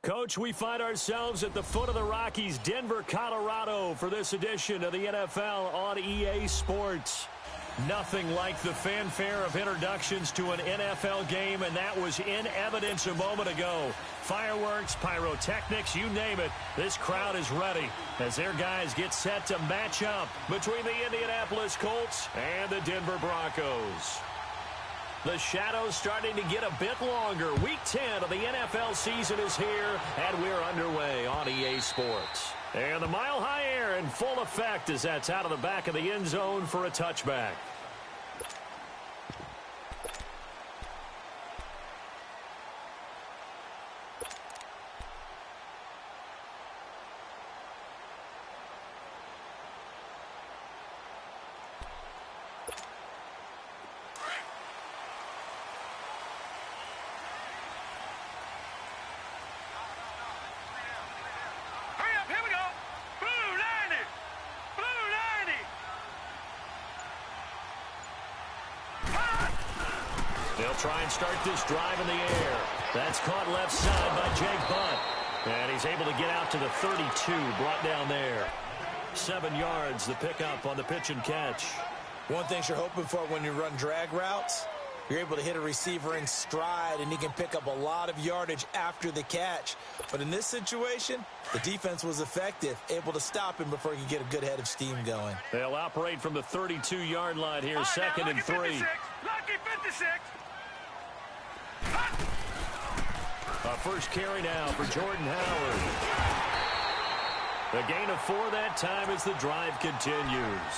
Coach, we find ourselves at the foot of the Rockies, Denver, Colorado, for this edition of the NFL on EA Sports. Nothing like the fanfare of introductions to an NFL game, and that was in evidence a moment ago. Fireworks, pyrotechnics, you name it. This crowd is ready as their guys get set to match up between the Indianapolis Colts and the Denver Broncos. The shadow's starting to get a bit longer. Week 10 of the NFL season is here, and we're underway on EA Sports. And the mile-high air in full effect as that's out of the back of the end zone for a touchback. They'll try and start this drive in the air. That's caught left side by Jake Butt. And he's able to get out to the 32, brought down there. 7 yards, the pickup on the pitch and catch. One thing you're hoping for when you run drag routes, you're able to hit a receiver in stride, and he can pick up a lot of yardage after the catch. But in this situation, the defense was effective, able to stop him before he could get a good head of steam going. They'll operate from the 32-yard line here, second and 3. Lucky 56. A first carry now for Jordan Howard. The gain of 4 that time as the drive continues.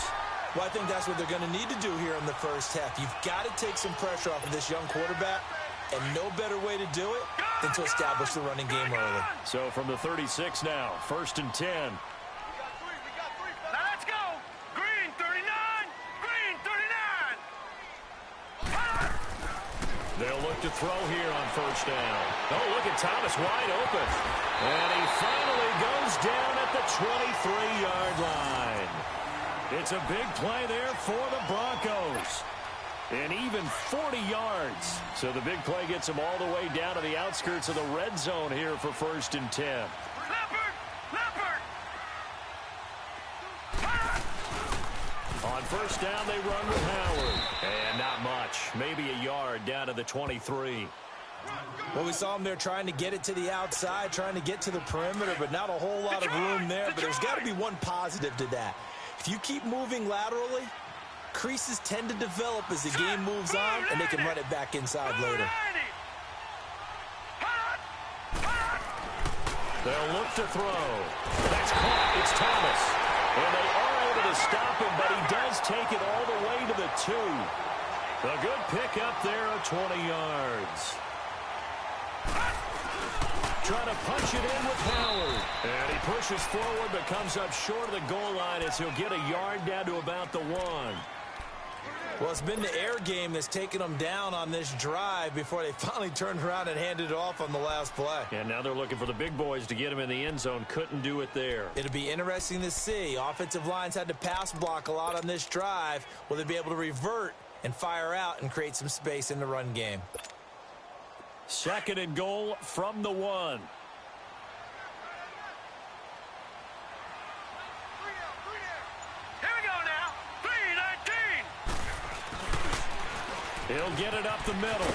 Well, I think that's what they're going to need to do here in the first half. You've got to take some pressure off of this young quarterback, and no better way to do it than to establish the running game early. So from the 36 now, first and 10. Now let's go. Green 39. Green 39. They'll look to throw here on first down. Oh, look at Thomas wide open. And he finally goes down at the 23-yard line. It's a big play there for the Broncos. And even 40 yards. So the big play gets him all the way down to the outskirts of the red zone here for first and 10. Leopard. On first down, they run with Howard. And not much. Maybe a yard down to the 23. Well, we saw him there trying to get it to the outside, trying to get to the perimeter, but not a whole lot of room there. But there's got to be one positive to that. If you keep moving laterally, creases tend to develop as the game moves on, and they can run it back inside later. They'll look to throw. That's caught. It's Thomas. And they are able to stop him, but he does take it all the way to the 2. A good pickup there of 20 yards. Trying to punch it in with Howard. And he pushes forward but comes up short of the goal line as he'll get a yard down to about the 1. Well, it's been the air game that's taken them down on this drive before they finally turned around and handed it off on the last play. And now they're looking for the big boys to get him in the end zone. Couldn't do it there. It'll be interesting to see. Offensive lines had to pass block a lot on this drive. Will they be able to revert and fire out and create some space in the run game? Second and goal from the 1. Here we go now. 3-19. He'll get it up the middle.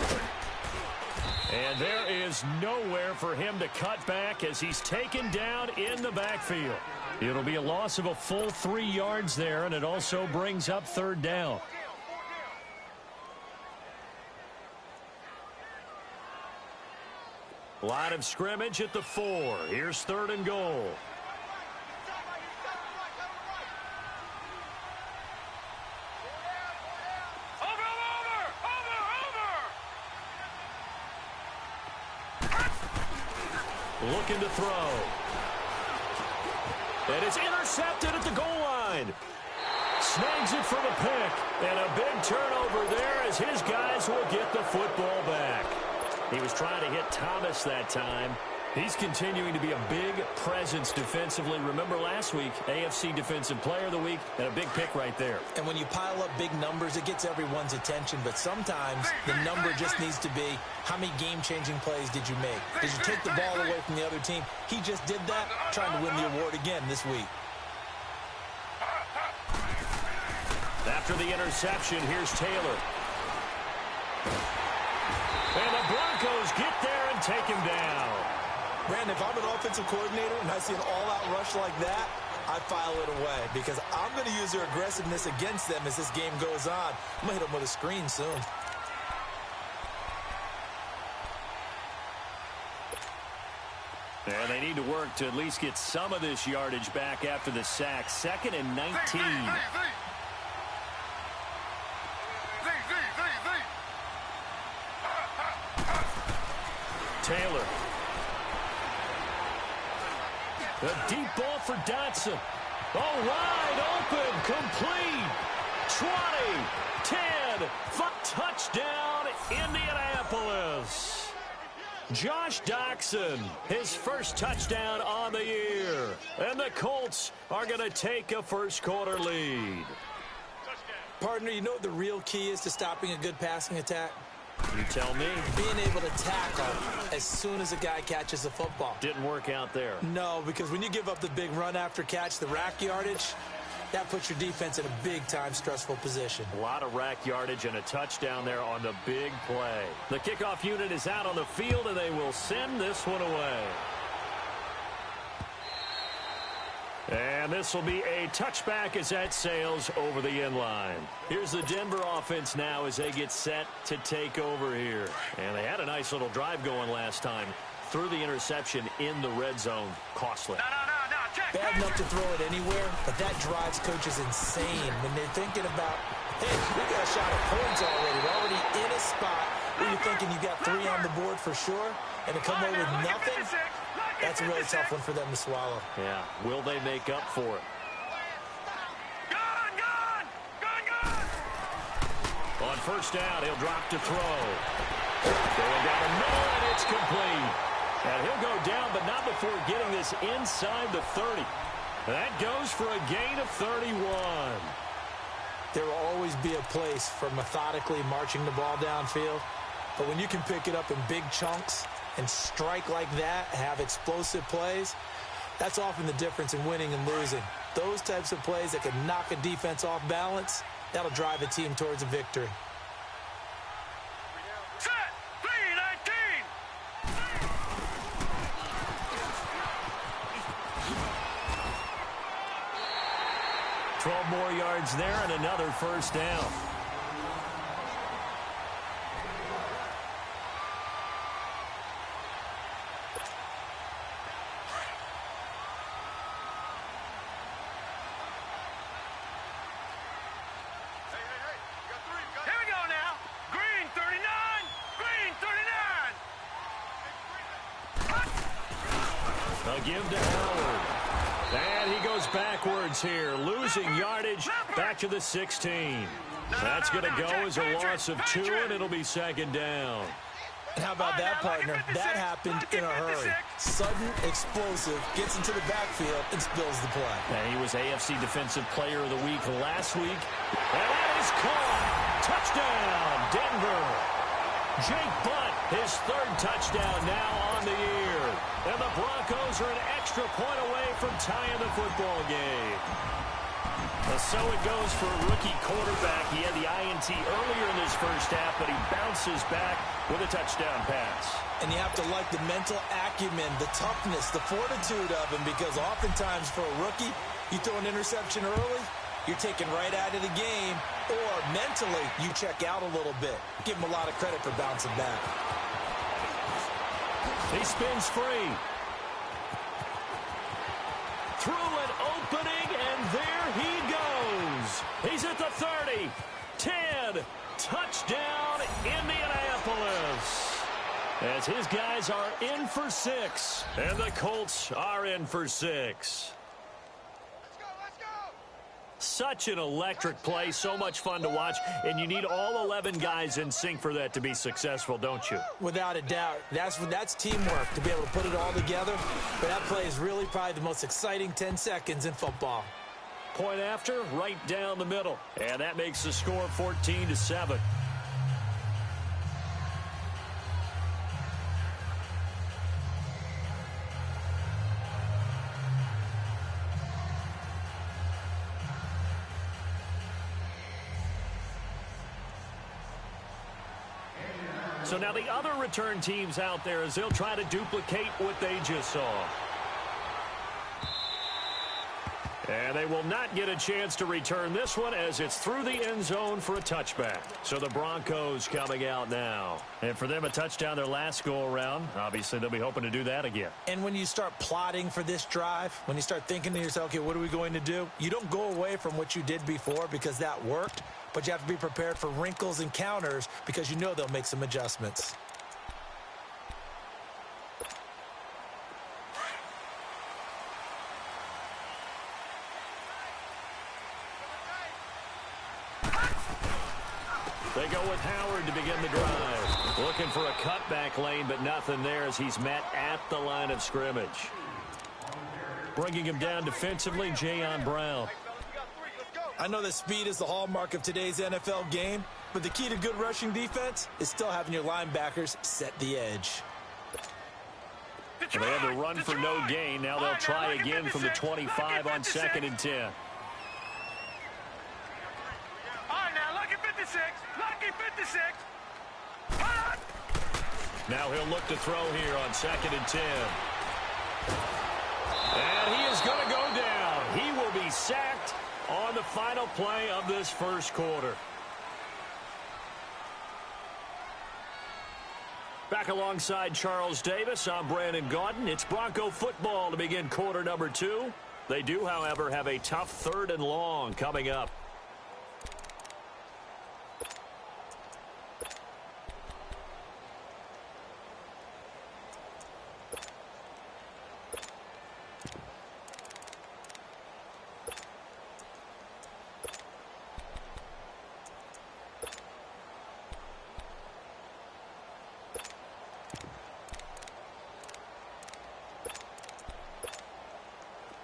And there is nowhere for him to cut back as he's taken down in the backfield. It'll be a loss of a full 3 yards there, and it also brings up third down. Line of scrimmage at the 4. Here's third and goal. Looking to throw. And it's intercepted at the goal line. Snags it for the pick. And a big turnover there as his guys will get the football back. He was trying to hit Thomas that time. He's continuing to be a big presence defensively. Remember last week, AFC Defensive Player of the Week, and a big pick right there. And when you pile up big numbers, it gets everyone's attention. But sometimes the number just needs to be, how many game-changing plays did you make? Did you take the ball away from the other team? He just did that, trying to win the award again this week. After the interception, here's Taylor. And the Broncos get there and take him down. Brandon, if I'm an offensive coordinator and I see an all-out rush like that, I file it away because I'm going to use their aggressiveness against them as this game goes on. I'm going to hit them with a screen soon. And they need to work to at least get some of this yardage back after the sack. 2nd and 19. Taylor. A deep ball for Dotson. Oh, wide open, complete. 20, 10, touchdown, Indianapolis. Josh Dotson, his first touchdown on the year. And the Colts are going to take a first-quarter lead. Partner, you know what the real key is to stopping a good passing attack? You tell me. Being able to tackle as soon as a guy catches the football. Didn't work out there. No, because when you give up the big run after catch, the rack yardage, that puts your defense in a big-time stressful position. A lot of rack yardage and a touchdown there on the big play. The kickoff unit is out on the field, and they will send this one away. And this will be a touchback as that sails over the end line. Here's the Denver offense now as they get set to take over here. And they had a nice little drive going last time. Threw the interception in the red zone. Costly. No, check. Bad enough to throw it anywhere, but that drives coaches insane when they're thinking about, hey, we got a shot at points already. We're already in a spot where you're thinking you got 3 on the board for sure, and to come away with nothing, that's a really tough one for them to swallow. Yeah, will they make up for it? Gone! On first down, he'll drop to throw. Going down the middle, and it's complete. And he'll go down, but not before getting this inside the 30. That goes for a gain of 31. There will always be a place for methodically marching the ball downfield, but when you can pick it up in big chunks and strike like that, have explosive plays, that's often the difference in winning and losing. Those types of plays that can knock a defense off balance, that'll drive a team towards a victory. Set! 3-19! 12 more yards there and another first down. Here we go now. Green 39. Green 39. They'll give to Howard. And he goes backwards here, losing yardage back to the 16. That's going to go as a loss of 2, and it'll be 2nd down. And how about that, partner? That happened in a hurry. Sudden, explosive, gets into the backfield, and spills the play. And he was AFC Defensive Player of the Week last week. And that is caught. Touchdown, Denver. Jake Butt, his 3rd touchdown now on the year. And the Broncos are an extra point away from tying the football game. So it goes for a rookie quarterback. He had the INT earlier in this first half, but he bounces back with a touchdown pass. And you have to like the mental acumen, the toughness, the fortitude of him, because oftentimes for a rookie, you throw an interception early, you're taken right out of the game, or mentally, you check out a little bit. Give him a lot of credit for bouncing back. He spins free. Through an opening, and there he goes. He's at the 30. 10. Touchdown, Indianapolis. As his guys are in for 6. And the Colts are in for 6. Let's go! Such an electric play, so much fun to watch, and you need all 11 guys in sync for that to be successful, don't you? Without a doubt. That's teamwork to be able to put it all together. But that play is really probably the most exciting 10 seconds in football. Point after, right down the middle. And that makes the score 14-7. So now the other return teams out there as they'll try to duplicate what they just saw. And they will not get a chance to return this one as it's through the end zone for a touchback. So the Broncos coming out now. And for them, a touchdown their last go-around. Obviously, they'll be hoping to do that again. And when you start plotting for this drive, when you start thinking to yourself, okay, what are we going to do? You don't go away from what you did before because that worked, but you have to be prepared for wrinkles and counters because you know they'll make some adjustments. They go with Howard to begin the drive. Looking for a cutback lane, but nothing there as he's met at the line of scrimmage. Bringing him down defensively, Jayon Brown. I know that speed is the hallmark of today's NFL game, but the key to good rushing defense is still having your linebackers set the edge. They had to run for no gain. Now they'll try again from the 25 on 2nd and 10. Now he'll look to throw here on 2nd and 10. And he is going to go down. He will be sacked on the final play of this first quarter. Back alongside Charles Davis, I'm Brandon Gaudin. It's Bronco football to begin quarter number 2. They do, however, have a tough 3rd and long coming up.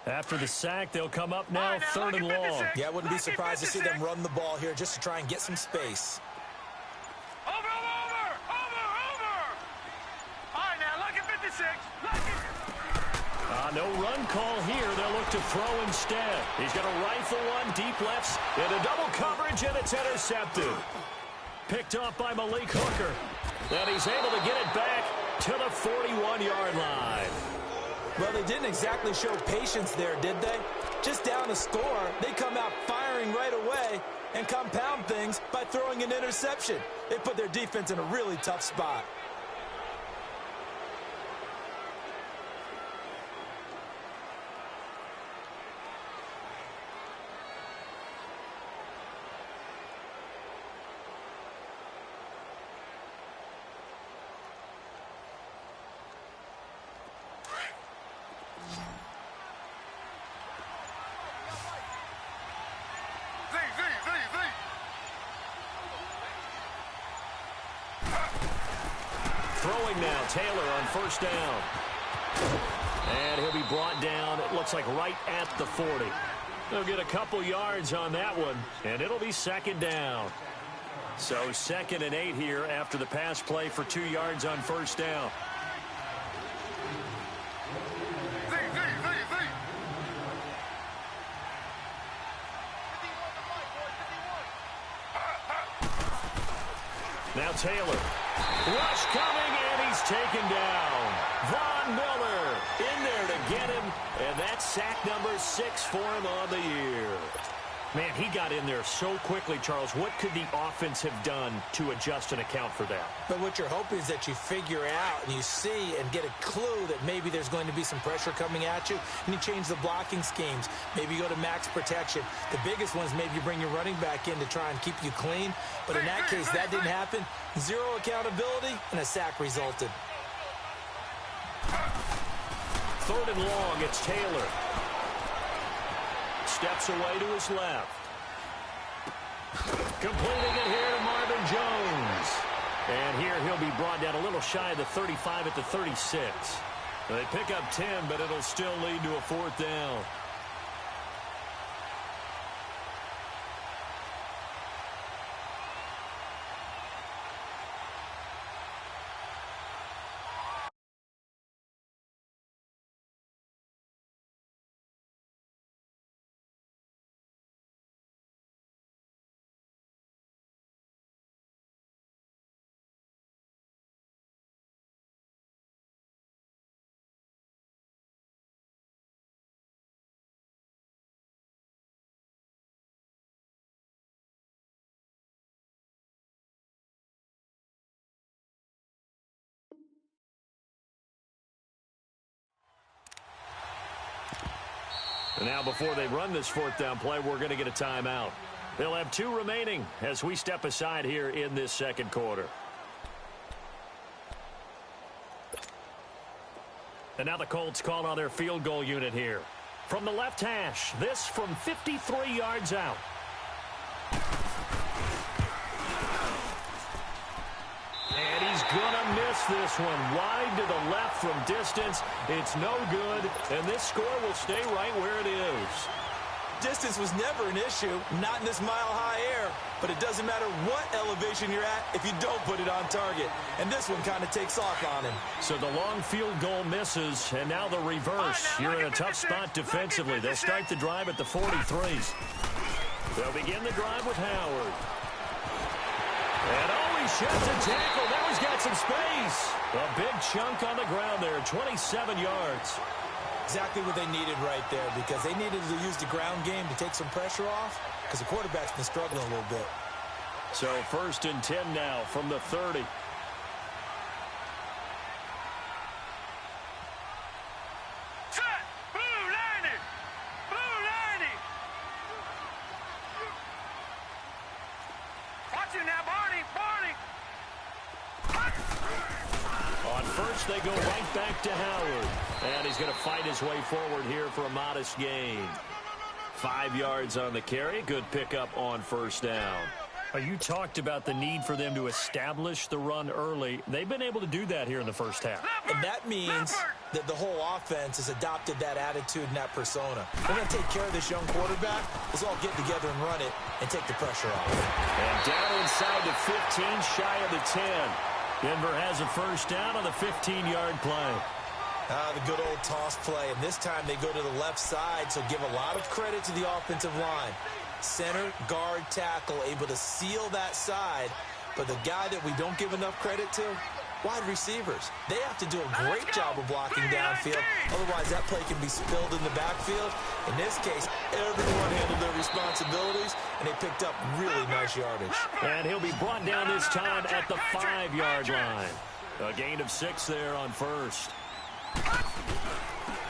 After the sack, they'll come up now 3rd and long. Yeah, I wouldn't be surprised to see them run the ball here just to try and get some space. Over! All right, now, look at 56. No run call here. They'll look to throw instead. He's going to rifle one, deep lefts, into double coverage, and it's intercepted. Picked off by Malik Hooker. And he's able to get it back to the 41-yard line. Well, they didn't exactly show patience there, did they? Just down a score, they come out firing right away and compound things by throwing an interception. They put their defense in a really tough spot. Throwing now, Taylor on 1st down. And he'll be brought down, it looks like right at the 40. They'll get a couple yards on that one, and it'll be 2nd down. So 2nd and 8 here after the pass play for 2 yards on 1st down. Now Taylor. Rush coming, and he's taken down. Von Miller in there to get him, and that's sack number 6 for him on the year. Man, he got in there so quickly, Charles. What could the offense have done to adjust and account for that? But what you're hoping is that you figure out and you see and get a clue that maybe there's going to be some pressure coming at you, and you change the blocking schemes. Maybe you go to max protection. The biggest one is maybe you bring your running back in to try and keep you clean. But in that case, that didn't happen. 0 accountability, and a sack resulted. 3rd and long, it's Taylor. Steps away to his left. Completing it here to Marvin Jones. And here he'll be brought down a little shy of the 35 at the 36. They pick up 10, but it'll still lead to a 4th down. And now before they run this 4th down play, we're going to get a timeout. They'll have 2 remaining as we step aside here in this 2nd quarter. And now the Colts call on their field goal unit here. From the left hash, this from 53 yards out. And he's going to miss this one. Wide to the left from distance. It's no good, and this score will stay right where it is. Distance was never an issue, not in this mile-high air, but it doesn't matter what elevation you're at if you don't put it on target. And this one kind of takes off on him. So the long field goal misses, and now the reverse. You're in a tough spot defensively. They'll start the drive at the 43s. They'll begin the drive with Howard. And he sheds a tackle. Now he's got some space. A big chunk on the ground there, 27 yards. Exactly what they needed right there, because they needed to use the ground game to take some pressure off, because the quarterback's been struggling a little bit. So 1st and 10 now from the 30. Set! Blue 90! Blue 90! Watch it now, Barney! Barney! On 1st, they go right back to Howard. And he's going to fight his way forward here for a modest gain. 5 yards on the carry. Good pickup on 1st down. You talked about the need for them to establish the run early. They've been able to do that here in the 1st half. And that means that the whole offense has adopted that attitude and that persona. We're going to take care of this young quarterback. Let's all get together and run it and take the pressure off. And down inside the 15, shy of the 10. Denver has a 1st down on the 15-yard play. The good old toss play. And this time they go to the left side, so give a lot of credit to the offensive line. Center, guard, tackle, able to seal that side. But the guy that we don't give enough credit to, wide receivers. They have to do a great job of blocking downfield. Otherwise, that play can be spilled in the backfield. In this case, everyone handled their responsibilities, and they picked up really nice yardage. And he'll be brought down this time at the 5-yard line. A gain of 6 there on 1st.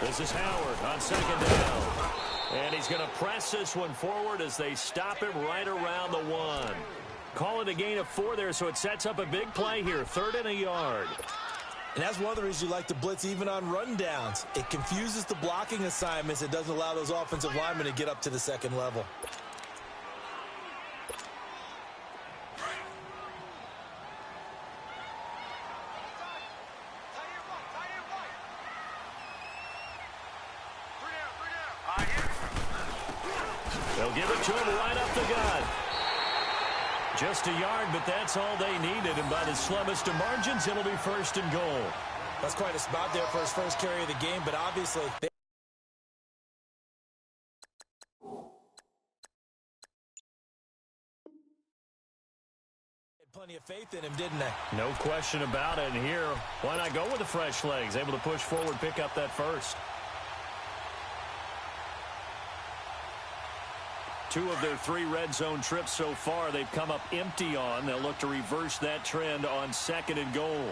This is Howard on 2nd down. And he's going to press this one forward as they stop him right around the 1. Call it a gain of 4 there, so it sets up a big play here. 3rd and a yard. And that's one of the reasons you like to blitz even on rundowns. It confuses the blocking assignments. It doesn't allow those offensive linemen to get up to the 2nd level. They'll give it to him right up the gut. Just a yard, but that's all they needed. And by the slimmest of margins, it'll be 1st and goal. That's quite a spot there for his first carry of the game, but obviously they had plenty of faith in him, didn't they? No question about it. And here, why not go with the fresh legs? Able to push forward, pick up that 1st. 2 of their 3 red zone trips so far, they've come up empty on. They'll look to reverse that trend on 2nd and goal.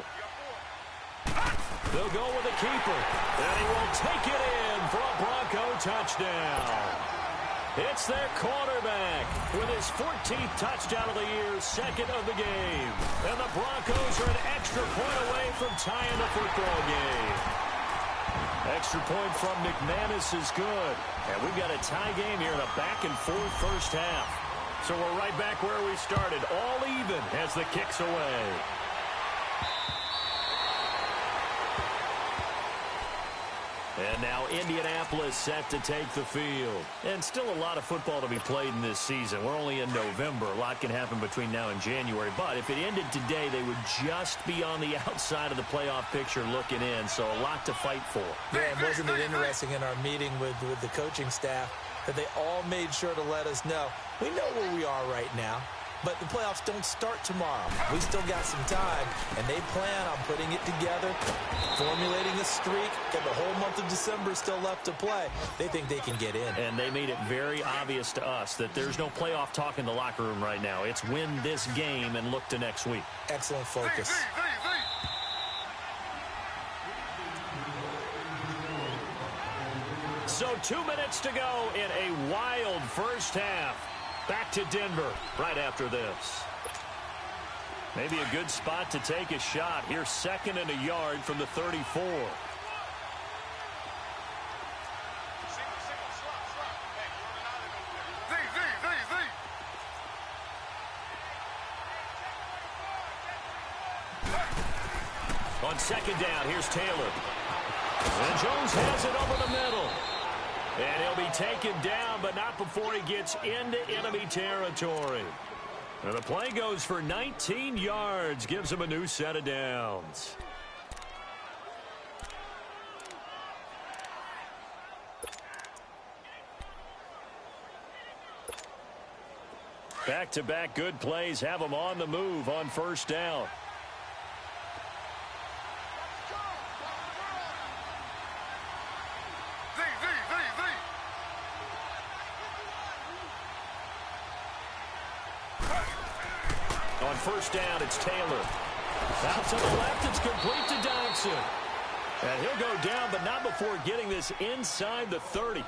They'll go with the keeper, and he will take it in for a Bronco touchdown. It's their quarterback with his 14th touchdown of the year, 2nd of the game. And the Broncos are an extra point away from tying the football game. Extra point from McManus is good. And we've got a tie game here in a back-and-forth first half. So we're right back where we started, all even as the kick's away. And now Indianapolis set to take the field. And still a lot of football to be played in this season. We're only in November. A lot can happen between now and January. But if it ended today, they would just be on the outside of the playoff picture looking in. So a lot to fight for. Yeah, and wasn't it interesting in our meeting with the coaching staff that they all made sure to let us know, we know where we are right now, but the playoffs don't start tomorrow. We still got some time, and they plan on putting it together, formulating a streak, got the whole month of December still left to play. They think they can get in. And they made it very obvious to us that there's no playoff talk in the locker room right now. It's win this game and look to next week. Excellent focus. So 2 minutes to go in a wild first half. Back to Denver right after this. Maybe a good spot to take a shot. Here's 2nd and a yard from the 34. On 2nd down, here's Taylor. And Jones has it over the middle. And he'll be taken down, but not before he gets into enemy territory. And the play goes for 19 yards, gives him a new set of downs. Back-to-back good plays have him on the move on 1st down. On 1st down, it's Taylor. Out to the left, it's complete to Dodson. And he'll go down, but not before getting this inside the 30.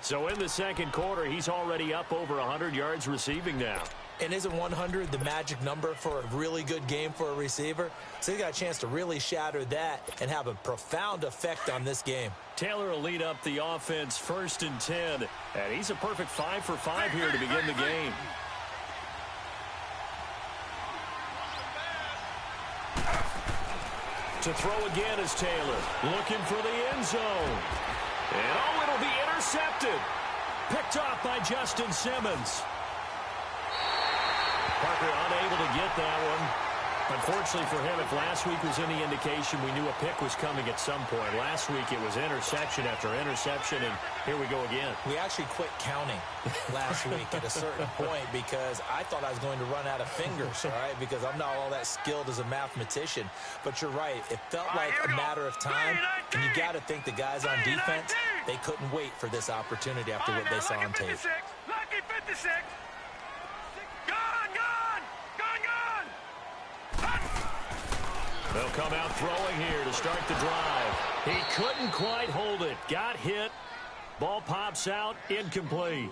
So in the 2nd quarter, he's already up over 100 yards receiving now. And isn't 100 the magic number for a really good game for a receiver? So he got a chance to really shatter that and have a profound effect on this game. Taylor will lead up the offense 1st and 10. And he's a perfect 5 for 5 here to begin the game. To throw again is Taylor, looking for the end zone. And oh, it'll be intercepted. Picked off by Justin Simmons. Parker unable to get that one. Unfortunately for him, if last week was any indication, we knew a pick was coming at some point. Last week it was interception after interception, and here we go again. We actually quit counting last week at a certain point because I thought I was going to run out of fingers, all right, because I'm not all that skilled as a mathematician. But you're right. It felt like a matter of time, and you got to think the guys on defense, they couldn't wait for this opportunity after what they saw on tape. Lucky 56. They'll come out throwing here to start the drive. He couldn't quite hold it. Got hit. Ball pops out. Incomplete.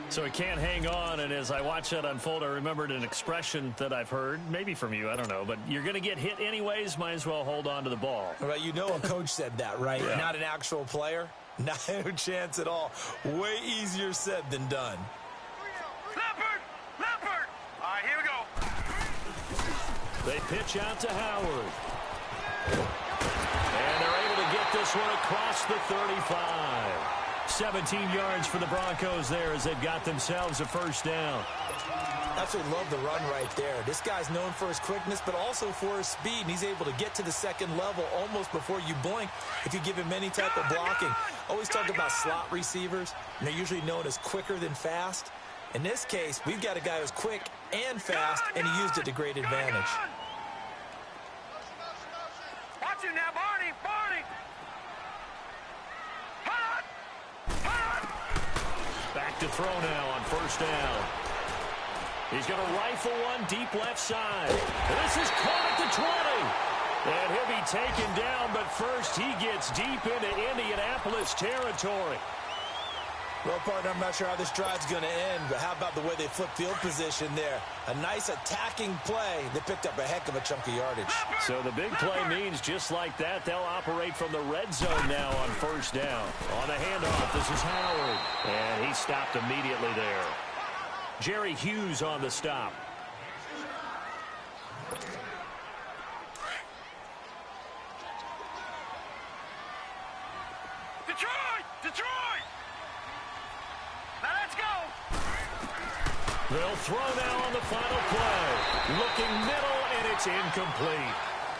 So he can't hang on, and as I watch that unfold, I remembered an expression that I've heard, maybe from you, I don't know, but you're going to get hit anyways, might as well hold on to the ball. Right, you know a coach said that, right? Yeah. Not an actual player. Not a chance at all. Way easier said than done. Leopard! All right, here we go. They pitch out to Howard. And they're able to get this one across the 35. 17 yards for the Broncos there as they've got themselves a 1st down. Absolutely love the run right there. This guy's known for his quickness, but also for his speed. And he's able to get to the 2nd level almost before you blink if you give him any type of blocking. Always talk about slot receivers, and they're usually known as quicker than fast. In this case, we've got a guy who's quick and fast, and he used it to great advantage. Watch it now, Barney! Back to throw now on 1st down. He's going to rifle one deep left side. This is caught at the 20. And he'll be taken down, but first he gets deep into Indianapolis territory. Well, partner, I'm not sure how this drive's going to end, but how about the way they flip field position there? A nice attacking play. They picked up a heck of a chunk of yardage. So the big play means just like that, they'll operate from the red zone now on first down. On the handoff, this is Howard. And he stopped immediately there. Jerry Hughes on the stop. Detroit! Now let's go! They'll throw now on the final play. Looking middle, and it's incomplete.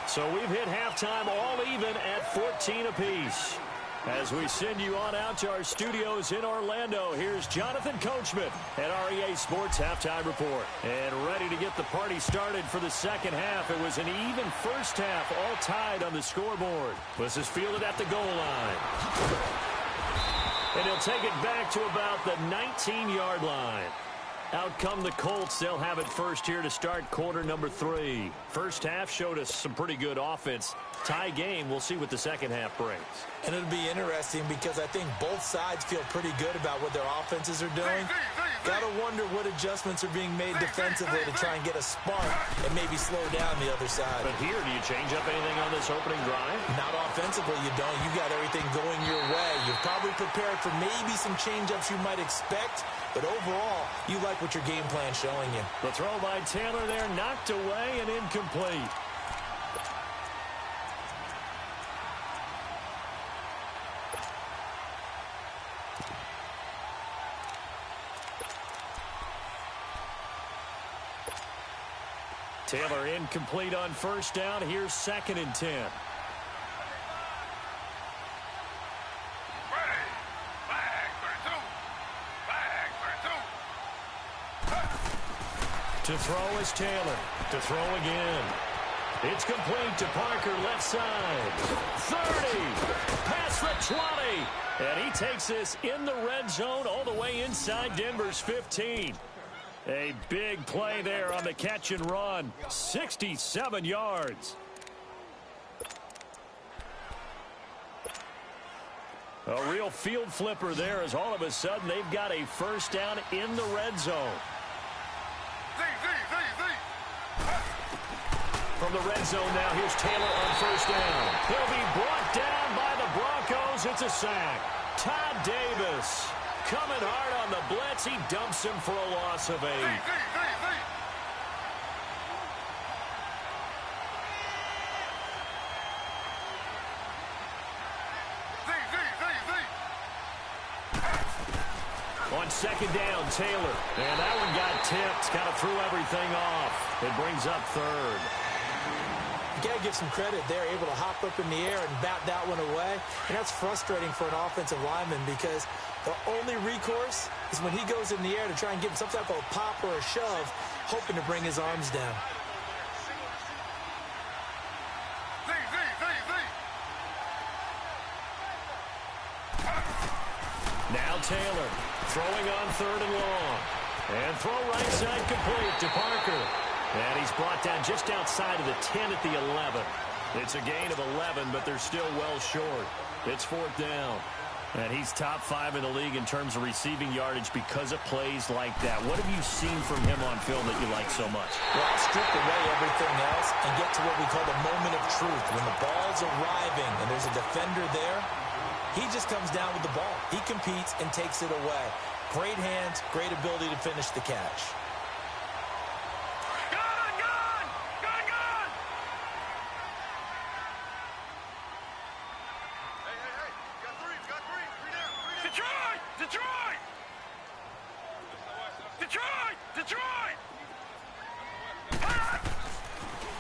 So we've hit halftime all even at 14 apiece. As we send you on out to our studios in Orlando, here's Jonathan Coachman at REA Sports Halftime Report. And ready to get the party started for the second half. It was an even first half, all tied on the scoreboard. This is fielded at the goal line. And he'll take it back to about the 19-yard line. Out come the Colts. They'll have it first here to start quarter number 3. First half showed us some pretty good offense. Tie game. We'll see what the second half brings. And it'll be interesting because I think both sides feel pretty good about what their offenses are doing. Got to wonder what adjustments are being made defensively to try and get a spark and maybe slow down the other side. But here, do you change up anything on this opening drive? Not offensively, you don't. You got everything going your way. You're probably prepared for maybe some change-ups you might expect, but overall, you like what your game plan's showing you. The throw by Taylor there, knocked away and incomplete. Taylor incomplete on first down. Here's 2nd and 10. To throw is Taylor. To throw again. It's complete to Parker, left side. 30. Past the 20. And he takes this in the red zone all the way inside Denver's 15. A big play there on the catch and run. 67 yards. A real field flipper there as all of a sudden they've got a first down in the red zone. From the red zone now, here's Taylor on first down. He'll be brought down by the Broncos. It's a sack. Todd Davis coming hard on the blitz. He dumps him for a loss of 8. On second down, Taylor. And that one got tipped. Kind of threw everything off. It brings up 3rd. You got to give some credit there, able to hop up in the air and bat that one away. And that's frustrating for an offensive lineman because the only recourse is when he goes in the air to try and get some type of a pop or a shove, hoping to bring his arms down. Now Taylor throwing on 3rd and long. And throw right side complete to Parker. And he's brought down just outside of the 10 at the 11. It's a gain of 11, but they're still well short. It's 4th down. And he's top 5 in the league in terms of receiving yardage because of plays like that. What have you seen from him on film that you like so much? Well, I'll strip away everything else and get to what we call the moment of truth. When the ball's arriving and there's a defender there, he just comes down with the ball. He competes and takes it away. Great hands, great ability to finish the catch. Detroit!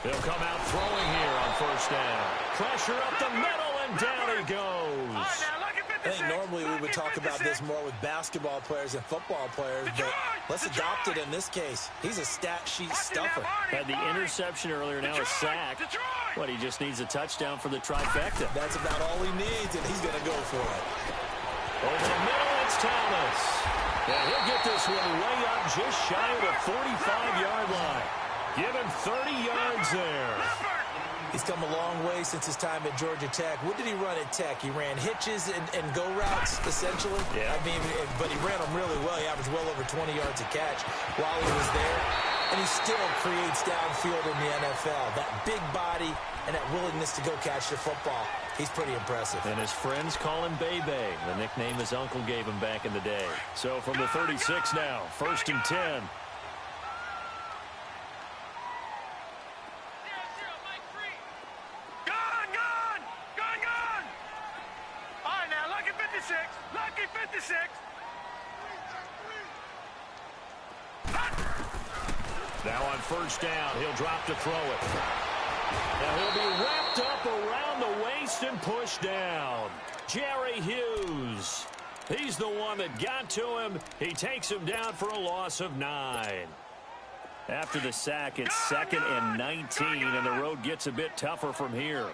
They'll come out throwing here on first down. Pressure up the middle, and down he goes. I think normally we would talk about this more with basketball players and football players, but let's adopt it in this case. He's a stat sheet stuffer. Had the interception earlier, now a sack. What, he just needs a touchdown for the trifecta. That's about all he needs, and he's going to go for it. Over the middle, it's Thomas. And he'll get this one way up just shy of the 45-yard line. Give him 30 yards there. He's come a long way since his time at Georgia Tech. What did he run at Tech? He ran hitches and go routes, essentially. Yeah. I mean, but he ran them really well. He averaged well over 20 yards a catch while he was there. And he still creates downfield in the NFL. That big body and that willingness to go catch the football. He's pretty impressive. And his friends call him Bebe, the nickname his uncle gave him back in the day. So from the 36 now, 1st and 10. Lucky 56. Now on 1st down, he'll drop to throw it. Now he'll be wrapped up around the waist and pushed down. Jerry Hughes. He's the one that got to him. He takes him down for a loss of 9. After the sack, it's 2nd and 19, and the road gets a bit tougher from here.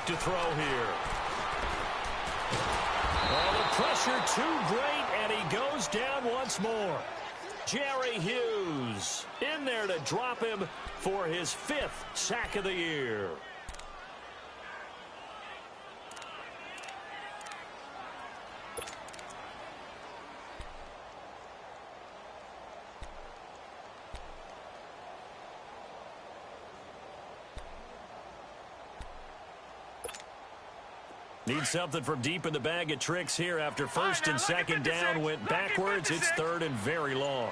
To throw here. Oh, the pressure too great, and he goes down once more. Jerry Hughes in there to drop him for his 5th sack of the year. Need something from deep in the bag of tricks here after 1st and 2nd down went backwards. It's 3rd and very long.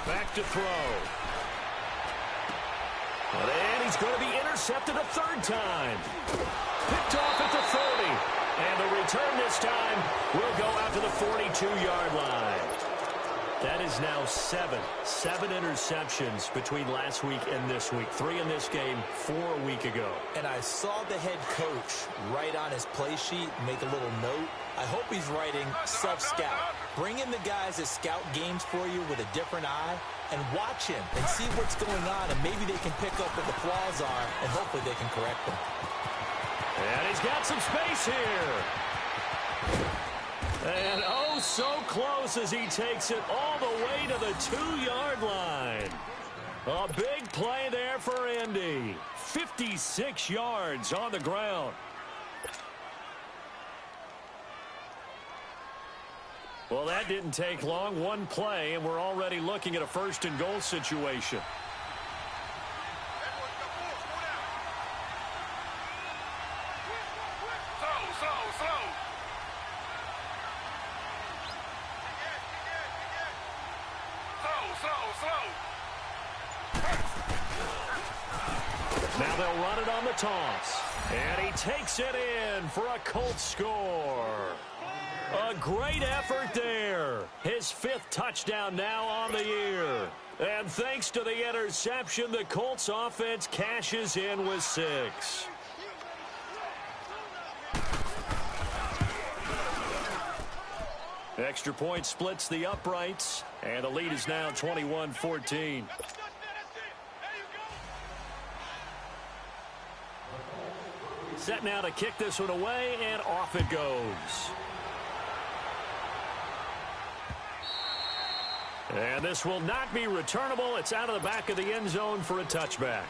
Back to throw. And he's going to be intercepted a 3rd time. Picked off at the 30. And the return this time will go out to the 42-yard line. That is now 7 interceptions between last week and this week. 3 in this game, 4 a week ago. And I saw the head coach write on his play sheet, make a little note. I hope he's writing sub-scout. Bring in the guys that scout games for you with a different eye and watch him and see what's going on, and maybe they can pick up what the flaws are, and hopefully they can correct them. And he's got some space here. And oh, so close as he takes it all the way to the 2-yard line. A big play there for Indy. 56 yards on the ground. Well, that didn't take long. One play, and we're already looking at a 1st and goal situation. Now they'll run it on the toss. And he takes it in for a Colts score. A great effort there. His 5th touchdown now on the year. And thanks to the interception, the Colts offense cashes in with 6. Extra point splits the uprights. And the lead is now 21-14. Set now to kick this one away, and off it goes. And this will not be returnable. It's out of the back of the end zone for a touchback.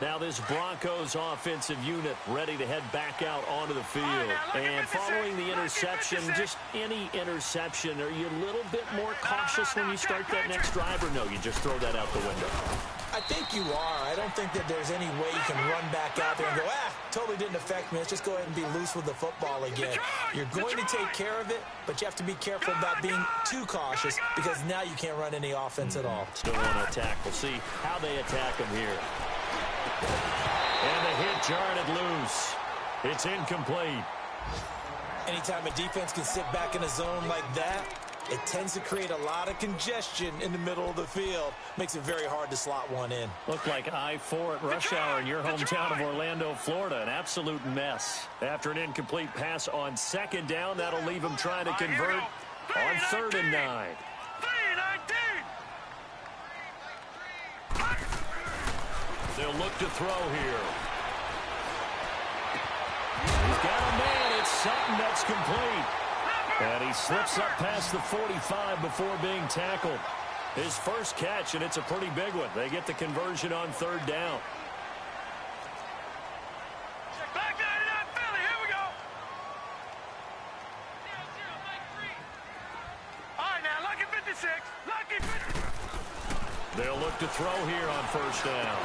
Now this Broncos offensive unit ready to head back out onto the field. And following the interception, just any interception, are you a little bit more cautious when you start that next drive, or no, you just throw that out the window? I think you are. I don't think that there's any way you can run back out there and go, totally didn't affect me. Let's just go ahead and be loose with the football again. You're going to take care of it, but you have to be careful about being too cautious because now you can't run any offense at all. Still want to attack. We'll see how they attack him here. And the hit jarred it loose. It's incomplete. Anytime a defense can sit back in a zone like that, it tends to create a lot of congestion in the middle of the field. Makes it very hard to slot one in. Looked like I-4 at rush hour in your hometown of Orlando, Florida. An absolute mess. After an incomplete pass on 2nd down, that'll leave him trying to convert on 3rd and 9. They'll look to throw here. He's got a man. It's Sutton that's complete. And he slips up past the 45 before being tackled. His first catch, and it's a pretty big one. They get the conversion on third down. Back 99 Philly, here we go. All right, now, lucky 56. Lucky 56. They'll look to throw here on first down.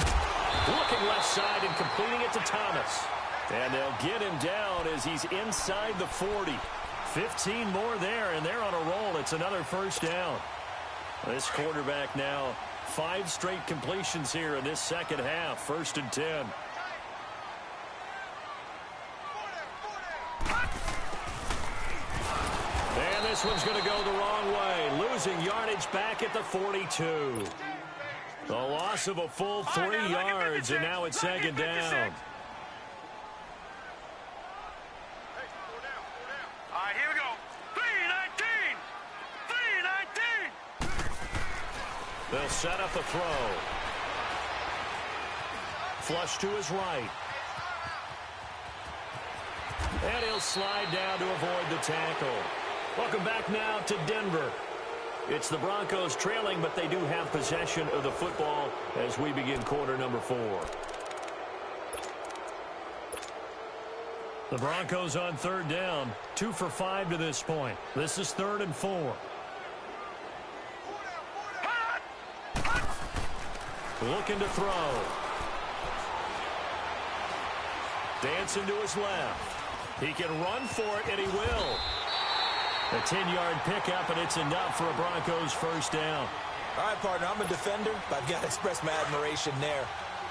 Looking left side and completing it to Thomas. And they'll get him down as he's inside the 40. 15 more there, and they're on a roll. It's another first down. This quarterback now 5 straight completions here in this second half. 1st and 10. And this one's going to go the wrong way. Losing yardage back at the 42. A loss of a full 3 yards, and now it's second down. All right, here we go. 319. 319. They'll set up a throw. Flush to his right. And he'll slide down to avoid the tackle. Welcome back now to Denver. It's the Broncos trailing, but they do have possession of the football as we begin quarter number 4. The Broncos on third down, 2 for 5 to this point. This is 3rd and 4. Looking to throw. Dancing to his left. He can run for it, and he will. A 10-yard pickup, and it's enough for a Broncos first down. All right, partner, I'm a defender, but I've got to express my admiration there.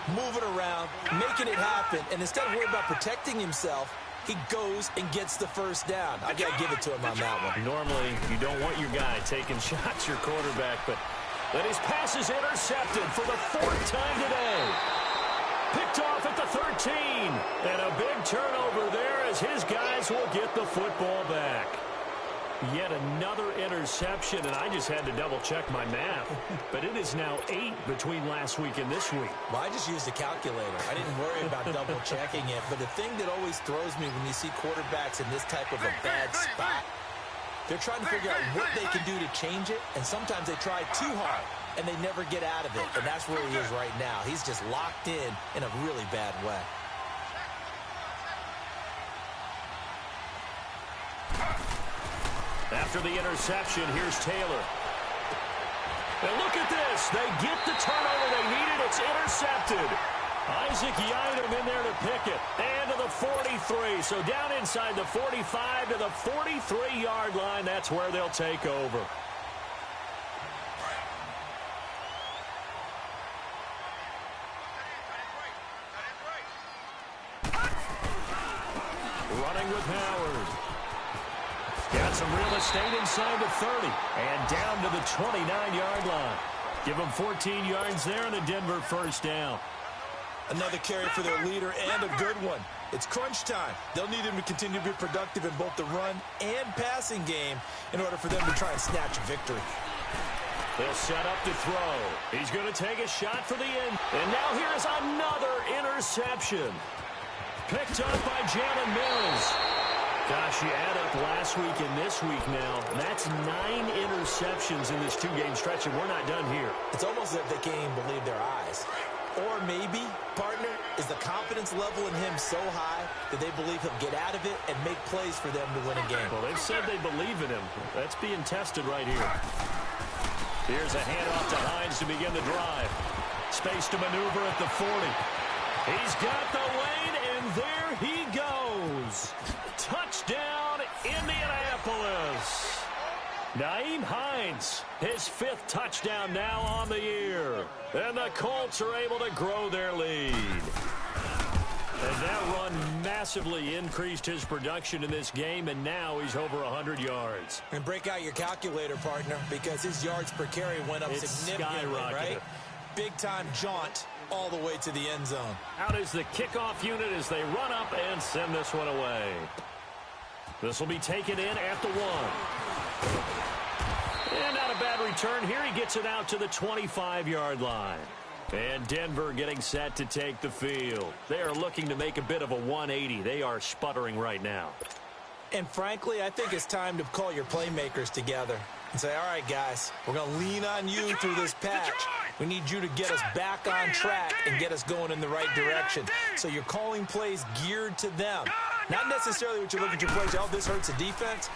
Moving around, making it happen, and instead of worrying about protecting himself, he goes and gets the first down. I've got to give it to him on that one. Normally, you don't want your guy taking shots, your quarterback, but then his pass is intercepted for the 4th time today. Picked off at the 13, and a big turnover there as his guys will get the football back. Yet another interception, and I just had to double-check my math. But it is now 8 between last week and this week. Well, I just used a calculator. I didn't worry about double-checking it. But the thing that always throws me when you see quarterbacks in this type of a bad spot, they're trying to figure out what they can do to change it, and sometimes they try too hard, and they never get out of it. And that's where he is right now. He's just locked in a really bad way. After the interception, here's Taylor. And look at this. They get the turnover they needed. It's intercepted. Isaac Yiadom in there to pick it. And to the 43. So down inside the 45 to the 43-yard line. That's where they'll take over. Running with Howard. Got some real estate inside the 30 and down to the 29-yard line. Give them 14 yards there and a Denver first down. Another carry for their leader and a good one. It's crunch time. They'll need him to continue to be productive in both the run and passing game in order for them to try and snatch a victory. They'll set up to throw. He's going to take a shot for the end. And now here is another interception. Picked up by Jalen Mills. Gosh, you add up last week and this week now. That's 9 interceptions in this 2-game stretch, and we're not done here. It's almost as if they can't even believe their eyes. Or maybe, partner, is the confidence level in him so high that they believe he'll get out of it and make plays for them to win a game. Well, they've said they believe in him. That's being tested right here. Here's a handoff to Hines to begin the drive. Space to maneuver at the 40. He's got the lane, and there he goes. Touchdown, Indianapolis. Nyheim Hines, his 5th touchdown now on the year. And the Colts are able to grow their lead. And that run massively increased his production in this game, and now he's over 100 yards. And break out your calculator, partner, because his yards per carry went up significantly, right? Big-time jaunt all the way to the end zone. Out is the kickoff unit as they run up and send this one away. This will be taken in at the 1. And not a bad return here. He gets it out to the 25-yard line. And Denver getting set to take the field. They are looking to make a bit of a 180. They are sputtering right now. And frankly, I think it's time to call your playmakers together and say, all right, guys, we're going to lean on you through this patch. We need you to get us back on track and get us going in the right direction. So you're calling plays geared to them. Not necessarily what you look at your plays, oh, this hurts the defense.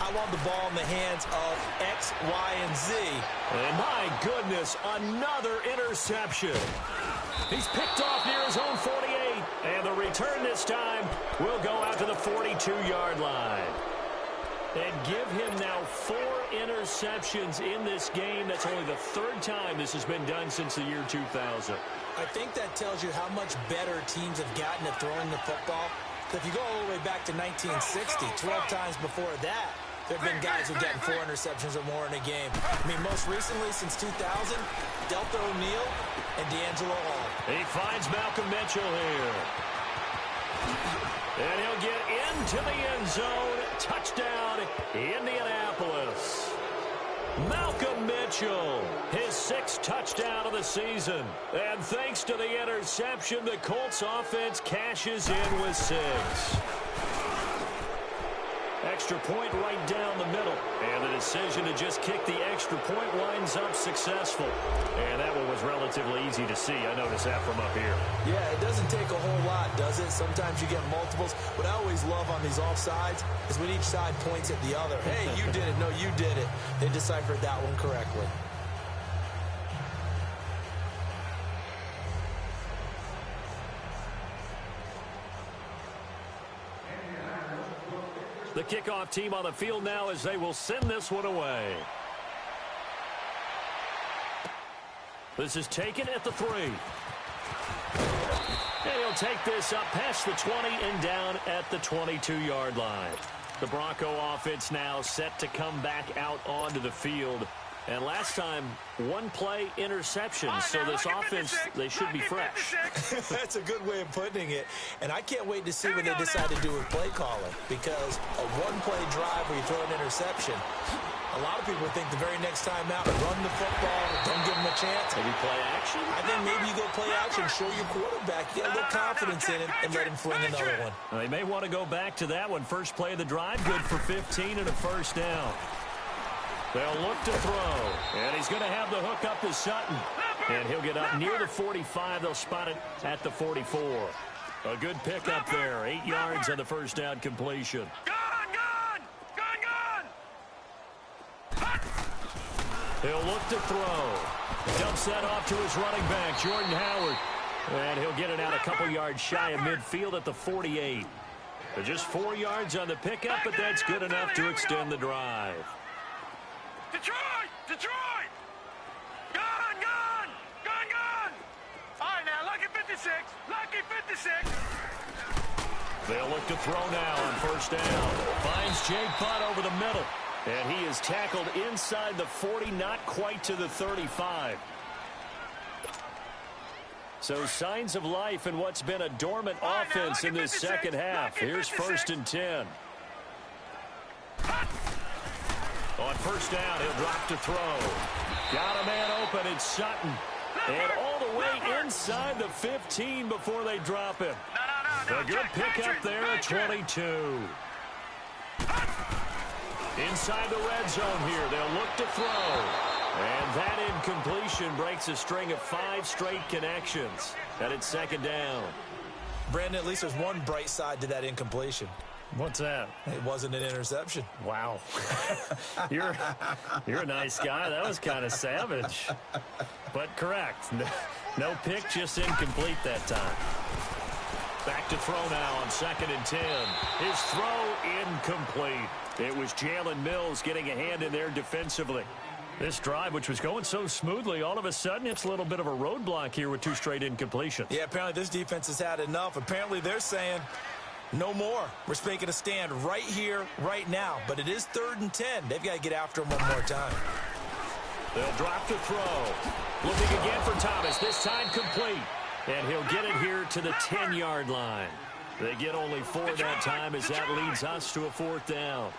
I want the ball in the hands of X, Y, and Z. And my goodness, another interception. He's picked off near his own 48. And the return this time will go out to the 42-yard line. And give him now 4 interceptions in this game. That's only the 3rd time this has been done since the year 2000. I think that tells you how much better teams have gotten at throwing the football. If you go all the way back to 1960, 12 times before that, there have been guys who've gotten 4 interceptions or more in a game. I mean, most recently, since 2000, Delta O'Neal and D'Angelo Hall. He finds Malcolm Mitchell here. And he'll get into the end zone. Touchdown, Indianapolis. Malcolm Mitchell, his 6th touchdown of the season. And thanks to the interception, the Colts offense cashes in with 6. Extra point right down the middle. And the decision to just kick the extra point winds up successful. And that one was relatively easy to see. I noticed that from up here. Yeah, it doesn't take a whole lot, does it? Sometimes you get multiples. What I always love on these offsides is when each side points at the other. Hey, you did it. No, you did it. They deciphered that one correctly. The kickoff team on the field now as they will send this one away. This is taken at the 3. And he'll take this up past the 20 and down at the 22-yard line. The Bronco offense now set to come back out onto the field. And last time, 1-play interception. So this offense, they should be fresh. That's a good way of putting it. And I can't wait to see what they decide to do with play calling. Because a 1-play drive where you throw an interception, a lot of people think the very next time out, run the football, don't give them a chance. Maybe play action? I think maybe you go play action, show your quarterback, get a little confidence in him, and let him fling another one. Well, they may want to go back to that one. First play of the drive, good for 15 and a first down. They'll look to throw, and he's going to have the hook up to Sutton. And he'll get up near the 45. They'll spot it at the 44. A good pick up there. 8 yards on the first down completion. He'll look to throw. Dumps that off to his running back, Jordan Howard. And he'll get it out a couple yards shy of midfield at the 48. Just 4 yards on the pickup, but that's good enough to extend the drive. Detroit! Detroit! Gone! Gone! Gone! Gone! All right, now, lucky 56. Lucky 56. They'll look to throw now on first down. Finds Jake Butt over the middle. And he is tackled inside the 40, not quite to the 35. So signs of life in what's been a dormant offense in this second half. Here's 1st and 10. On first down, he'll drop to throw. Got a man open, it's Sutton. And all the way inside the 15 before they drop him. A good pickup there at 22. Inside the red zone here, they'll look to throw. And that incompletion breaks a string of 5 straight connections. And it's 2nd down. Brandon, at least there's one bright side to that incompletion. What's that? It wasn't an interception. Wow. You're a nice guy. That was kind of savage. But correct. No pick, just incomplete that time. Back to throw now on 2nd and 10. His throw incomplete. It was Jalen Mills getting a hand in there defensively. This drive, which was going so smoothly, all of a sudden it's a little bit of a roadblock here with 2 straight incompletions. Yeah, apparently this defense has had enough. Apparently they're saying, no more. We're making a stand right here, right now. But it is 3rd and 10. They've got to get after him one more time. They'll drop to throw. Looking again for Thomas. This time complete. And he'll get it here to the 10-yard line. They get only 4 that time as that leads us to a 4th down.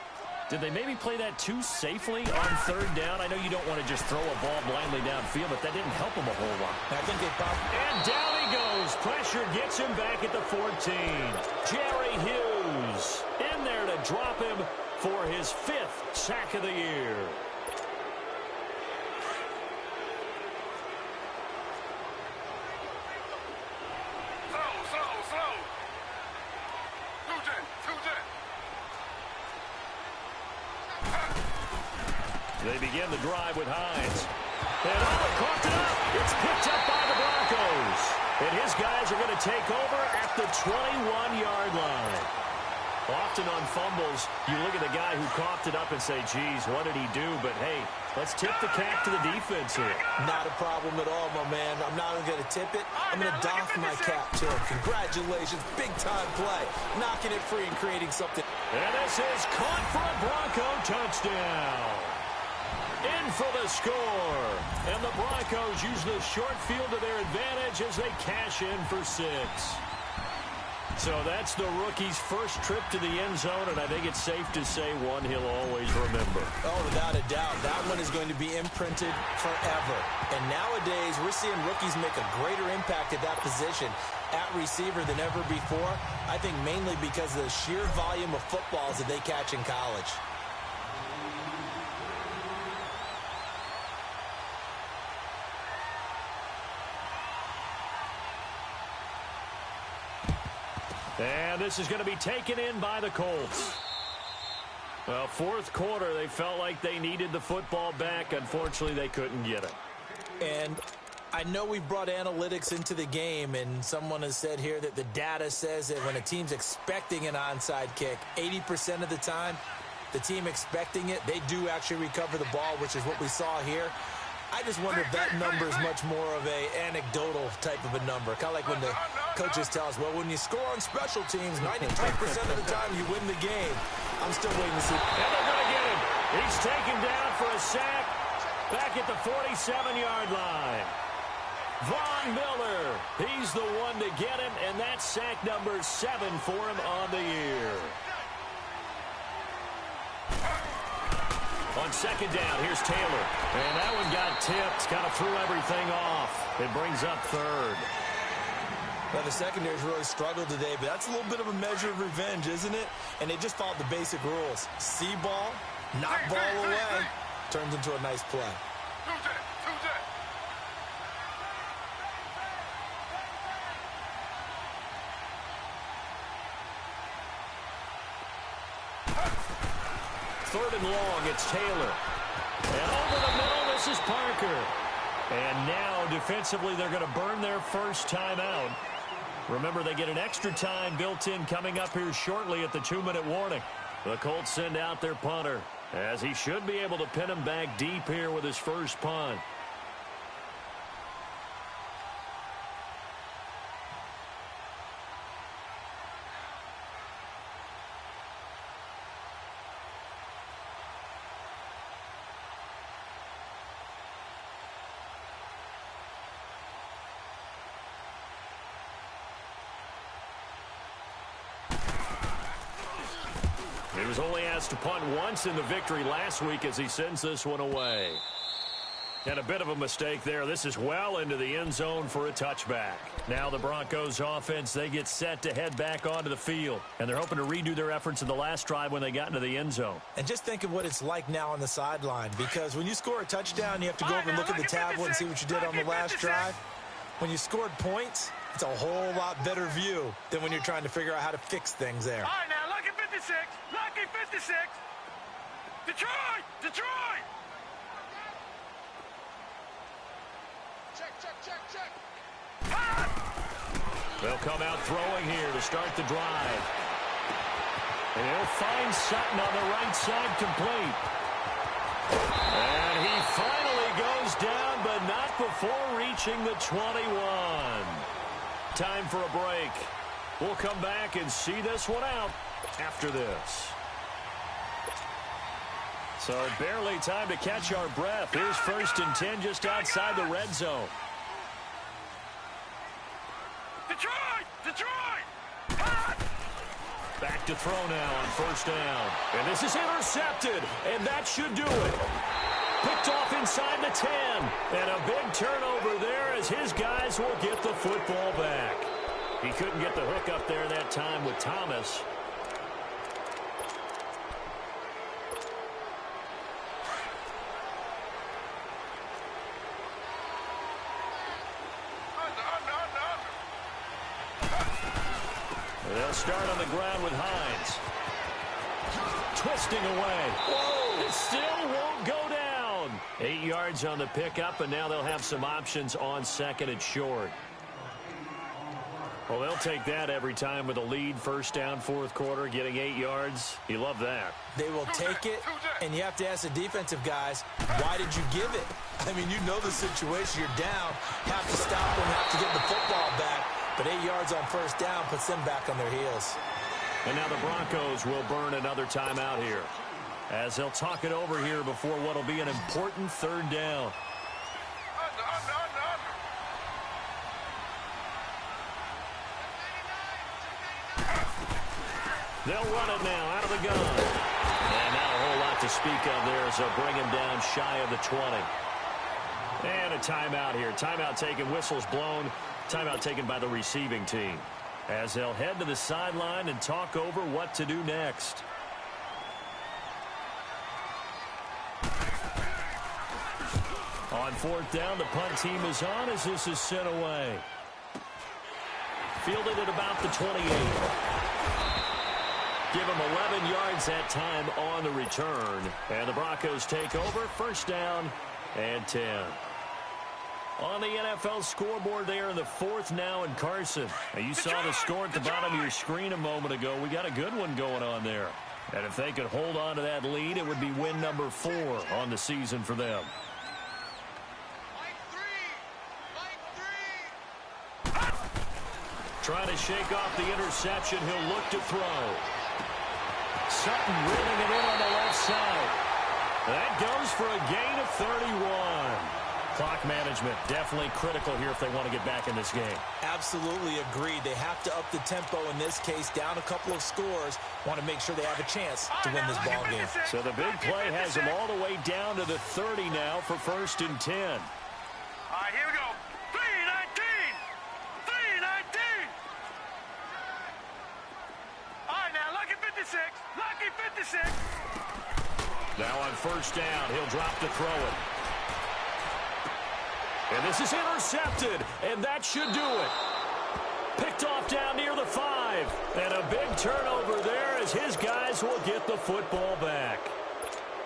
Did they maybe play that too safely on third down? I know you don't want to just throw a ball blindly downfield, but that didn't help him a whole lot. I think they probably... And down he goes. Pressure gets him back at the 14. Jerry Hughes in there to drop him for his 5th sack of the year. They begin the drive with Hines. And coughed it up. It's picked up by the Broncos. And his guys are going to take over at the 21-yard line. Often on fumbles, you look at the guy who coughed it up and say, geez, what did he do? But, hey, let's tip the cap to the defense here. Not a problem at all, my man. I'm not even going to tip it. I'm going to doff my cap to him. Congratulations. Big-time play. Knocking it free and creating something. And this is caught for a Bronco touchdown. In for the score. And the Broncos use the short field to their advantage as they cash in for 6. So that's the rookie's first trip to the end zone, and I think it's safe to say one he'll always remember. Oh, without a doubt. That one is going to be imprinted forever. And nowadays, we're seeing rookies make a greater impact at that position at receiver than ever before. I think mainly because of the sheer volume of footballs that they catch in college. And this is going to be taken in by the Colts. Well, 4th quarter, they felt like they needed the football back. Unfortunately, they couldn't get it. And I know we've brought analytics into the game, and someone has said here that the data says that when a team's expecting an onside kick, 80% of the time, the team expecting it, they do actually recover the ball, which is what we saw here. I just wonder if that number is much more of a anecdotal type of a number. Kind of like when the coaches tell us, well, when you score on special teams, 93% of the time you win the game. I'm still waiting to see. And they're going to get him. He's taken down for a sack back at the 47-yard line. Von Miller, he's the one to get him, and that's sack number 7 for him on the year. On second down, here's Taylor. And that one got tipped, kind of threw everything off. It brings up 3rd. Well, the secondary's really struggled today, but that's a little bit of a measure of revenge, isn't it? And they just followed the basic rules. See ball, knock ball away, turns into a nice play. Third and long, it's Taylor. And over the middle, this is Parker. And now, defensively, they're going to burn their first timeout. Remember, they get an extra time built in coming up here shortly at the 2-minute warning. The Colts send out their punter, as he should be able to pin him back deep here with his first punt. He was only asked to punt once in the victory last week as he sends this one away. And a bit of a mistake there. This is well into the end zone for a touchback. Now the Broncos offense, they get set to head back onto the field. And they're hoping to redo their efforts in the last drive when they got into the end zone. And just think of what it's like now on the sideline. Because when you score a touchdown, you have to go over and look at the tablet and see what you did on the last drive. When you scored points, it's a whole lot better view than when you're trying to figure out how to fix things there. All right, now, lucky 56. Lucky 56. Detroit! Detroit! Check. They'll come out throwing here to start the drive. And he'll find Sutton on the right side complete. And he finally goes down, but not before reaching the 21. Time for a break. We'll come back and see this one out after this. So barely time to catch our breath. Here's 1st and 10 just outside the red zone. Detroit! Back to throw now on first down. And this is intercepted, and that should do it. Picked off inside the 10. And a big turnover there as his guys will get the football back. He couldn't get the hook up there that time with Thomas. They'll start on the ground with Hines. Twisting away. Whoa! It still won't go down. 8 yards on the pickup, and now they'll have some options on second and short. Well, they'll take that every time with a lead. First down, fourth quarter, getting 8 yards. You love that. They will take it, and you have to ask the defensive guys, why did you give it? I mean, you know the situation. You're down, have to stop them, have to get the football back. But 8 yards on first down puts them back on their heels. And now the Broncos will burn another timeout here, as they'll talk it over here before what will be an important third down. They'll run it now out of the gun. And not a whole lot to speak of there, so bring him down shy of the 20. And a timeout here. Timeout taken, whistles blown. Timeout taken by the receiving team, as they'll head to the sideline and talk over what to do next. On fourth down, the punt team is on as this is sent away. Fielded at about the 28. Give them 11 yards that time on the return. And the Broncos take over. First down and 10. On the NFL scoreboard there in the fourth now in Carson. Now you saw the score at the bottom of your screen a moment ago. We got a good one going on there. And if they could hold on to that lead, it would be win number 4 on the season for them. Trying to shake off the interception. He'll look to throw. Sutton reeling it in on the left side. That goes for a gain of 31. Clock management definitely critical here if they want to get back in this game. Absolutely agreed. They have to up the tempo in this case, down a couple of scores. Want to make sure they have a chance to win this ball game. So the big play has them all the way down to the 30 now for first and 10. All right, here we go. 3-19. 3-19. All right, now, lucky 56. Lucky 56. Now on first down, he'll drop to throw it. And this is intercepted, and that should do it. Picked off down near the 5. And a big turnover there as his guys will get the football back.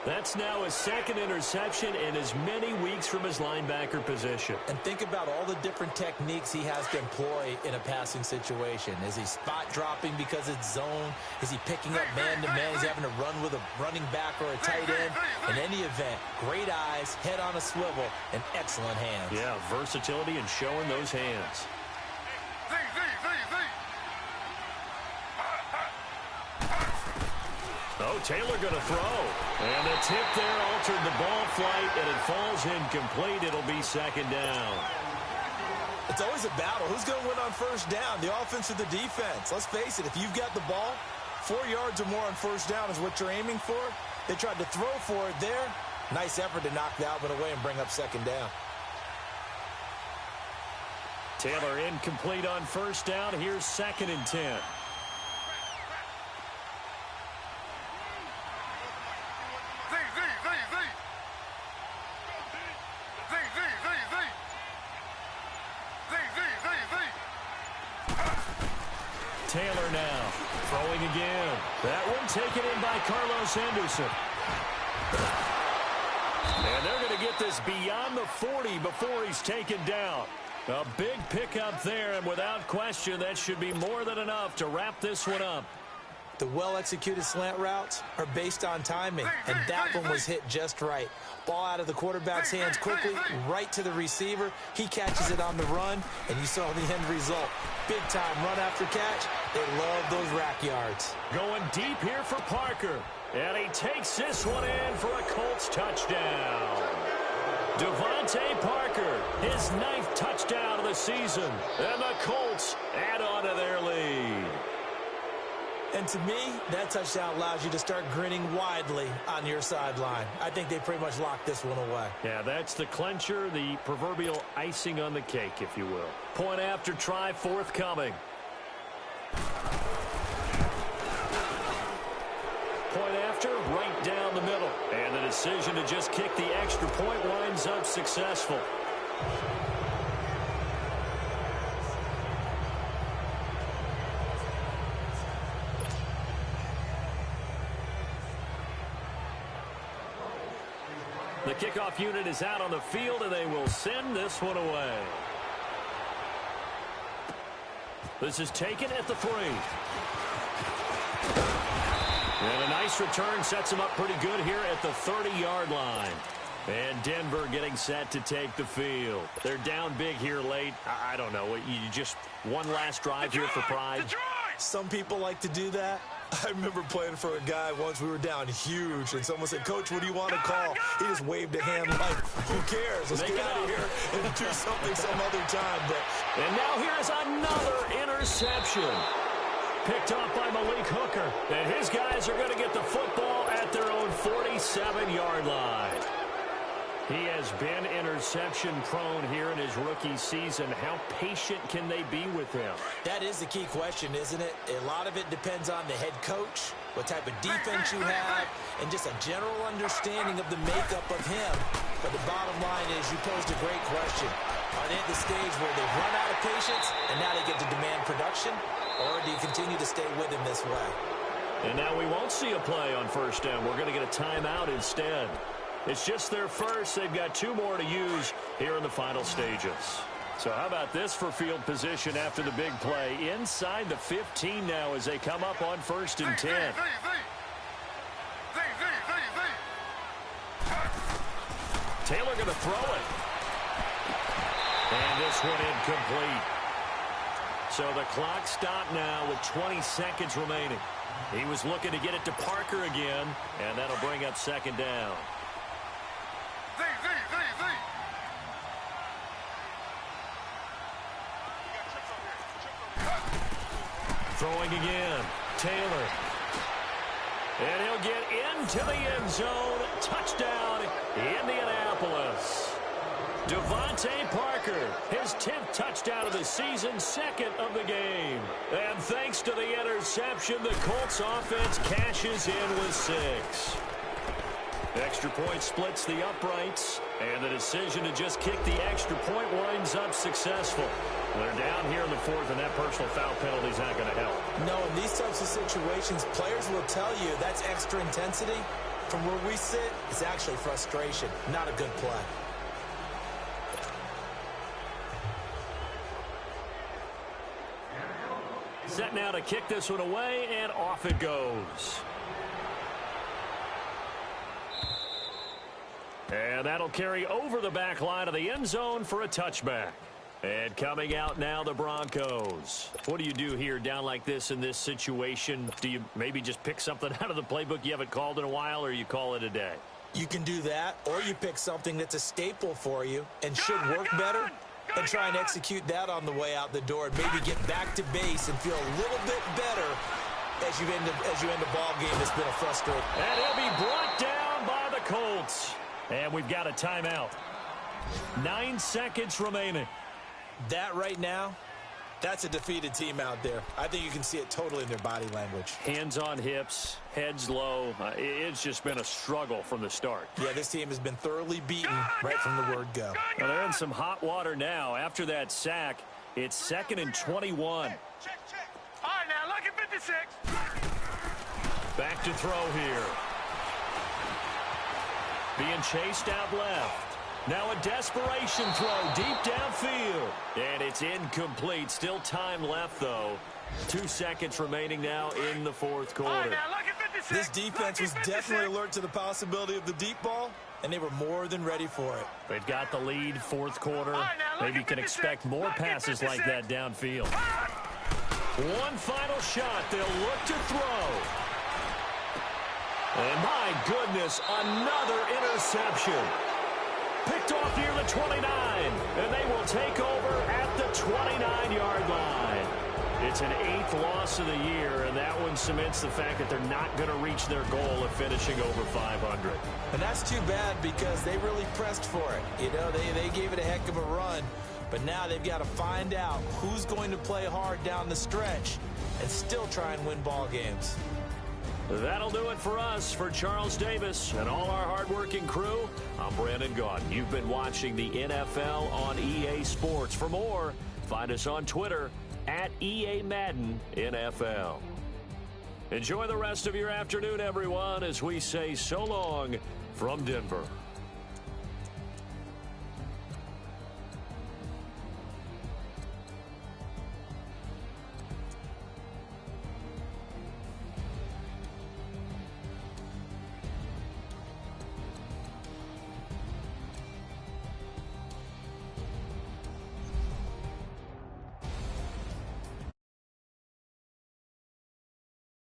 That's now his second interception in as many weeks from his linebacker position. And think about all the different techniques he has to employ in a passing situation. Is he spot dropping because it's zone? Is he picking up man-to-man? Is he having to run with a running back or a tight end? In any event, great eyes, head on a swivel, and excellent hands. Yeah, versatility and showing those hands. Oh, Taylor going to throw. And the tip there altered the ball flight, and it falls incomplete. It'll be second down. It's always a battle. Who's going to win on first down, the offense or the defense? Let's face it, if you've got the ball, 4 yards or more on first down is what you're aiming for. They tried to throw for it there. Nice effort to knock that one away and bring up second down. Taylor incomplete on first down. Here's second and 10. Taylor now throwing again. That one taken in by Carlos Henderson. And they're going to get this beyond the 40 before he's taken down. A big pickup there, and without question, that should be more than enough to wrap this one up. The well-executed slant routes are based on timing, and that one was hit just right. Ball out of the quarterback's hands quickly, right to the receiver. He catches it on the run, and you saw the end result. Big-time run after catch. They love those rack yards. Going deep here for Parker, and he takes this one in for a Colts touchdown. Devontae Parker, his 9th touchdown of the season, and the Colts add on to their lead. And to me, that touchdown allows you to start grinning widely on your sideline. I think they pretty much locked this one away. Yeah, that's the clincher, the proverbial icing on the cake, if you will. Point after try forthcoming. Point after, right down the middle. And the decision to just kick the extra point winds up successful. The kickoff unit is out on the field, and they will send this one away. This is taken at the 3. And a nice return sets him up pretty good here at the 30-yard line. And Denver getting set to take the field. They're down big here late. I don't know. You just one last drive here for pride. Some people like to do that. I remember playing for a guy once. We were down huge, and someone said, "Coach, what do you want to call?" He just waved a hand like, "Who cares? Let's get out of here and do something some other time." And now here's another interception. Picked off by Malik Hooker. And his guys are going to get the football at their own 47-yard line. He has been interception-prone here in his rookie season. How patient can they be with him? That is the key question, isn't it? A lot of it depends on the head coach, what type of defense you have, and just a general understanding of the makeup of him. But the bottom line is you posed a great question. Are they at the stage where they've run out of patience and now they get to demand production? Or do you continue to stay with him this way? And now we won't see a play on first down. We're going to get a timeout instead. It's just their first. They've got 2 more to use here in the final stages. So how about this for field position after the big play? Inside the 15 now as they come up on 1st and 10. Taylor going to throw it. And this one incomplete. So the clock stopped now with 20 seconds remaining. He was looking to get it to Parker again, and that'll bring up 2nd down. Throwing again. Taylor. And he'll get into the end zone. Touchdown, Indianapolis. Devontae Parker, his 10th touchdown of the season, 2nd of the game. And thanks to the interception, the Colts offense cashes in with 6. Extra point splits the uprights, and the decision to just kick the extra point winds up successful. They're down here in the 4th, and that personal foul penalty is not going to help. No, in these types of situations, players will tell you that's extra intensity. From where we sit, it's actually frustration, not a good play. Set now to kick this one away, and off it goes. And that'll carry over the back line of the end zone for a touchback. And coming out now, the Broncos. What do you do here down like this in this situation? Do you maybe just pick something out of the playbook you haven't called in a while, or you call it a day? You can do that, or you pick something that's a staple for you and should work better and try and execute that on the way out the door and maybe get back to base and feel a little bit better as you end a ball game that's been a frustrating. And he'll be brought down by the Colts. And we've got a timeout. 9 seconds remaining. That right now, that's a defeated team out there. I think you can see it totally in their body language. Hands on hips, heads low. It's just been a struggle from the start. Yeah, this team has been thoroughly beaten right from the word go. Well, they're in some hot water now. After that sack, it's 2nd and 21. Check. All right, now, lucky 56. Back to throw here. Being chased out left. Now a desperation throw deep downfield. And it's incomplete. Still time left, though. 2 seconds remaining now in the 4th quarter. All right, now, lucky 56. This defense was definitely alert to the possibility of the deep ball, and they were more than ready for it. They've got the lead, 4th quarter. right, now, Maybe you can expect more passes like that downfield. One final shot. They'll look to throw. And my goodness, another interception. Picked off near the 29, and they will take over at the 29-yard line. It's an 8th loss of the year, and that one cements the fact that they're not going to reach their goal of finishing over 500. And that's too bad because they really pressed for it. You know, they gave it a heck of a run, but now they've got to find out who's going to play hard down the stretch and still try and win ball games. That'll do it for us. For Charles Davis and all our hardworking crew, I'm Brandon Gaudin. You've been watching the NFL on EA Sports. For more, find us on Twitter at EA Madden NFL. Enjoy the rest of your afternoon, everyone, as we say so long from Denver.